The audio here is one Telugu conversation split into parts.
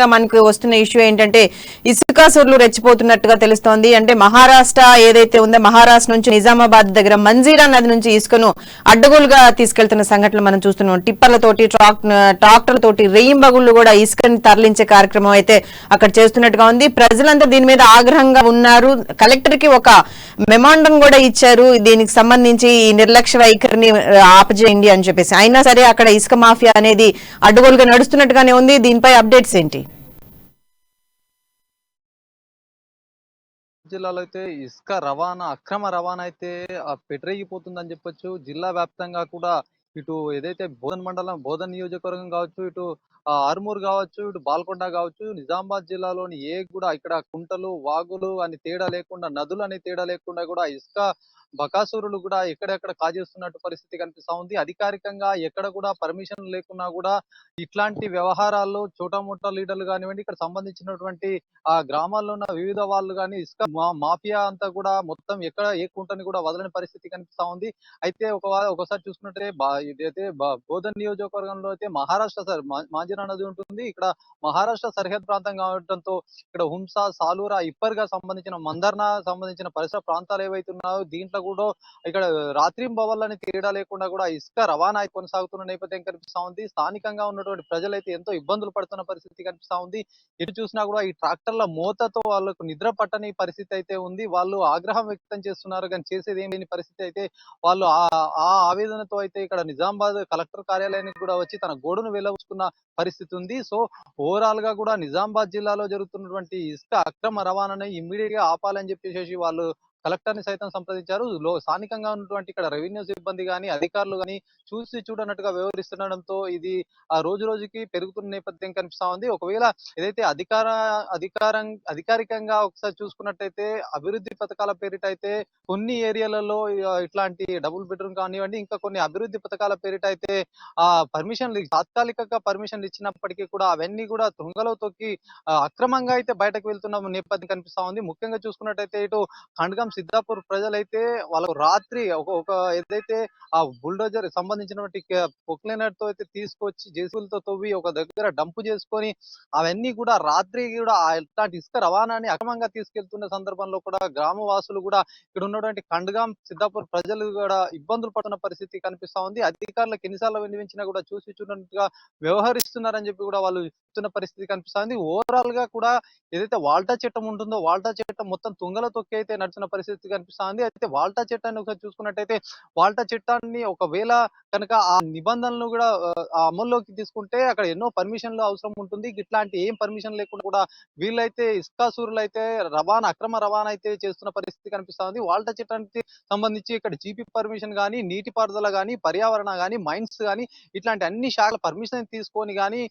మనకు వస్తున్న ఇష్యూ ఏంటంటే ఇసుకాసురులు రెచ్చిపోతున్నట్టుగా తెలుస్తోంది. అంటే మహారాష్ట్ర ఏదైతే ఉందో మహారాష్ట్ర నుంచి నిజామాబాద్ దగ్గర మంజీరా నది నుంచి ఇసుకను అడ్డగోలుగా తీసుకెళ్తున్న సంఘటనలు మనం చూస్తున్నాం. టిప్పర్లతోటి ట్రాక్టర్లతోటి రెయింబగుళ్లు కూడా ఇసుకని తరలించే కార్యక్రమం అయితే అక్కడ చేస్తున్నట్టుగా ఉంది. ప్రజలంతా దీని మీద ఆగ్రహంగా ఉన్నారు. కలెక్టర్ కి ఒక మెమాండం కూడా ఇచ్చారు. దీనికి సంబంధించి ఈ నిర్లక్ష్య వైఖరిని ఆపజేయండి అని చెప్పేసి. అయినా సరే అక్కడ ఇసుక మాఫియా అనేది అడ్డగోలుగా నడుస్తున్నట్టుగానే ఉంది. దీనిపై అప్డేట్స్ ఏంటి? జిల్లాలో అయితే ఇసుక రవాణా అక్రమ రవాణా అయితే పెట్టరేగిపోతుందని చెప్పొచ్చు. జిల్లా వ్యాప్తంగా కూడా ఇటు ఏదైతే బోధన్ మండలం బోధన్ నియోజకవర్గం కావచ్చు, ఇటు ఆర్మూర్ కావచ్చు, ఇటు బాల్కొండ కావచ్చు, నిజామాబాద్ జిల్లాలోని కూడా ఇక్కడ కుంటలు వాగులు అని తేడా లేకుండా, నదులు అని తేడా లేకుండా కూడా ఇసుక బకాసురులు కూడా ఎక్కడెక్కడ కాజేస్తున్నట్టు పరిస్థితి కనిపిస్తా ఉంది. అధికారికంగా ఎక్కడ కూడా పర్మిషన్ లేకున్నా కూడా ఇట్లాంటి వ్యవహారాల్లో చోటామోటా లీడర్లు కానివ్వండి, ఇక్కడ సంబంధించినటువంటి ఆ గ్రామాల్లో ఉన్న వివిధ వాళ్ళు కానీ ఇసుక మాఫియా అంతా కూడా మొత్తం ఎక్కడ ఏ కుంటని కూడా వదలని పరిస్థితి కనిపిస్తా ఉంది. అయితే ఒకసారి చూసుకున్నట్టే ఇదైతే బోధన్ నియోజకవర్గంలో అయితే మహారాష్ట్ర మాంజిరా నది ఉంటుంది. ఇక్కడ మహారాష్ట్ర సరిహద్దు ప్రాంతం కావడంతో ఇక్కడ హుంసా, సాలూరా, ఇప్పర్గా సంబంధించిన మందర్నా సంబంధించిన పరిసర ప్రాంతాలు ఏవైతే ఉన్నాయో దీంట్లో కూడా ఇక్కడ రాత్రింబవళ్ళని తేడా లేకుండా కూడా ఇసుక రవాణా కొనసాగుతున్న నేపథ్యం కనిపిస్తా ఉంది. స్థానికంగా ఉన్నటువంటి ప్రజలైతే ఎంతో ఇబ్బందులు పడుతున్న పరిస్థితి కనిపిస్తా ఉంది. ఎటు చూసినా కూడా ఈ ట్రాక్టర్ల మోతతో వాళ్ళకు నిద్ర పట్టని పరిస్థితి అయితే ఉంది. వాళ్ళు ఆగ్రహం వ్యక్తం చేస్తున్నారు, కానీ చేసేది ఏం లేని పరిస్థితి అయితే వాళ్ళు ఆ ఆవేదనతో అయితే ఇక్కడ నిజామాబాద్ కలెక్టర్ కార్యాలయానికి కూడా వచ్చి తన గోడును వెళ్లవుచుకున్న పరిస్థితి ఉంది. సో ఓవరాల్ గా కూడా నిజామాబాద్ జిల్లాలో జరుగుతున్నటువంటి ఇసుక అక్రమ రవాణాని ఇమ్మీడియట్ గా ఆపాలని చెప్పేసి వాళ్ళు కలెక్టర్ ని సైతం సంప్రదించారు. స్థానికంగా ఉన్నటువంటి ఇక్కడ రెవెన్యూ సిబ్బంది గాని అధికారులు గాని చూసి చూడనట్టుగా వ్యవహరిస్తుండడంతో ఇది ఆ రోజు రోజుకి పెరుగుతున్న నేపథ్యం కనిపిస్తా ఉంది. ఒకవేళ ఏదైతే అధికారికంగా ఒకసారి చూసుకున్నట్టయితే అభివృద్ధి పథకాల పేరిట అయితే కొన్ని ఏరియాలలో ఇట్లాంటి డబుల్ బెడ్రూమ్ కానివ్వండి, ఇంకా కొన్ని అభివృద్ధి పథకాల పేరిట అయితే పర్మిషన్లు తాత్కాలికంగా పర్మిషన్లు ఇచ్చినప్పటికీ కూడా అవన్నీ కూడా తుంగలో తొక్కి అక్రమంగా అయితే బయటకు వెళ్తున్న నేపథ్యం కనిపిస్తా ఉంది. ముఖ్యంగా చూసుకున్నట్టయితే ఇటు ఖండ్గం సిద్ధాపూర్ ప్రజలైతే వాళ్ళకు రాత్రి ఒక ఏదైతే ఆ బుల్డోజర్ సంబంధించినటువంటి పొక్లైనర్ తో అయితే తీసుకొచ్చి జేసీబీలతో తవ్వి ఒక దగ్గర డంపు చేసుకొని అవన్నీ కూడా రాత్రి కూడా ఇట్లాంటి ఇసుక రవాణాని అక్రమంగా తీసుకెళ్తున్న సందర్భంలో కూడా గ్రామవాసులు కూడా ఇక్కడ ఉన్నటువంటి ఖండ్గం సిద్ధాపూర్ ప్రజలు కూడా ఇబ్బందులు పడుతున్న పరిస్థితి కనిపిస్తా ఉంది. అధికారులకు ఎన్నిసార్లు వినిపించినా కూడా చూసి చూడనట్టుగా వ్యవహరిస్తున్నారని చెప్పి కూడా వాళ్ళు చెప్తున్న పరిస్థితి కనిపిస్తా ఉంది. ఓవరాల్ గా కూడా ఏదైతే వాల్టా చట్టం ఉంటుందో వాల్టా చట్టం మొత్తం తుంగల తొక్కి అయితే నడిచిన పరిస్థితి కనిపిస్తా ఉంది. అయితే వాల్టా చట్టాన్ని ఒకసారి చూసుకున్నట్టయితే వాల్టా చట్టాన్ని ఒకవేళ కనుక ఆ నిబంధనలు కూడా అమల్లోకి తీసుకుంటే అక్కడ ఎన్నో పర్మిషన్లు అవసరం ఉంటుంది. ఇట్లాంటి ఏం పర్మిషన్ లేకుండా కూడా వీళ్ళైతే ఇసుకాసూరులు అయితే అక్రమ రవాణా అయితే చేస్తున్న పరిస్థితి కనిపిస్తా ఉంది. వాల్టా చట్టానికి సంబంధించి ఇక్కడ జీపీ పర్మిషన్ కానీ, నీటిపారుదల కానీ, పర్యావరణ కానీ, మైన్స్ కానీ ఇట్లాంటి అన్ని శాఖల పర్మిషన్ తీసుకొని కానీ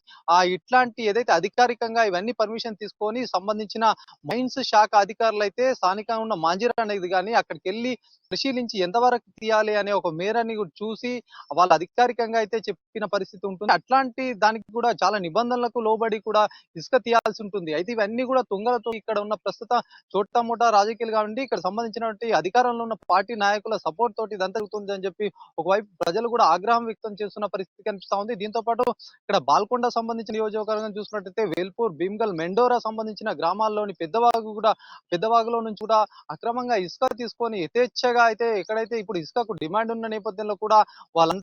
ఇట్లాంటి ఏదైతే అధికారికంగా ఇవన్నీ పర్మిషన్ తీసుకొని సంబంధించిన మైన్స్ శాఖ అధికారులు అయితే స్థానికంగా ఉన్న మాంజిరా అనేది కానీ అక్కడికి వెళ్ళి పరిశీలించి ఎంతవరకు తీయాలి అనే ఒక మేరని చూసి వాళ్ళ అధికారికంగా అయితే చెప్పిన పరిస్థితి ఉంటుంది. అట్లాంటి దానికి కూడా చాలా నిబంధనలకు లోబడి కూడా ఇసుక తీయాల్సి ఉంటుంది. అయితే ఇవన్నీ కూడా తుంగలతో ఇక్కడ ఉన్న ప్రస్తుత చోటమోటా రాజకీయాలు కావండి, ఇక్కడ సంబంధించినటువంటి అధికారంలో ఉన్న పార్టీ నాయకుల సపోర్ట్ తోటి ఇదంతా జరుగుతుంది అని చెప్పి ఒకవైపు ప్రజలు కూడా ఆగ్రహం వ్యక్తం చేస్తున్న పరిస్థితి కనిపిస్తా ఉంది. దీంతో పాటు ఇక్కడ బాల్కొండ సంబంధించిన నియోజకవర్గం చూసినట్టయితే వేల్పూర్, భీమ్గల్, మెండోరా సంబంధించిన గ్రామాల్లోని పెద్దవాగులో నుంచి కూడా అక్రమంగా ఇసుక తీసుకొని యథేచ్ఛగా అయితే ఎక్కడైతే ఇప్పుడు ఇసుకకు డిమాండ్ ఉన్న నేపథ్యంలో కూడా వాళ్ళంతా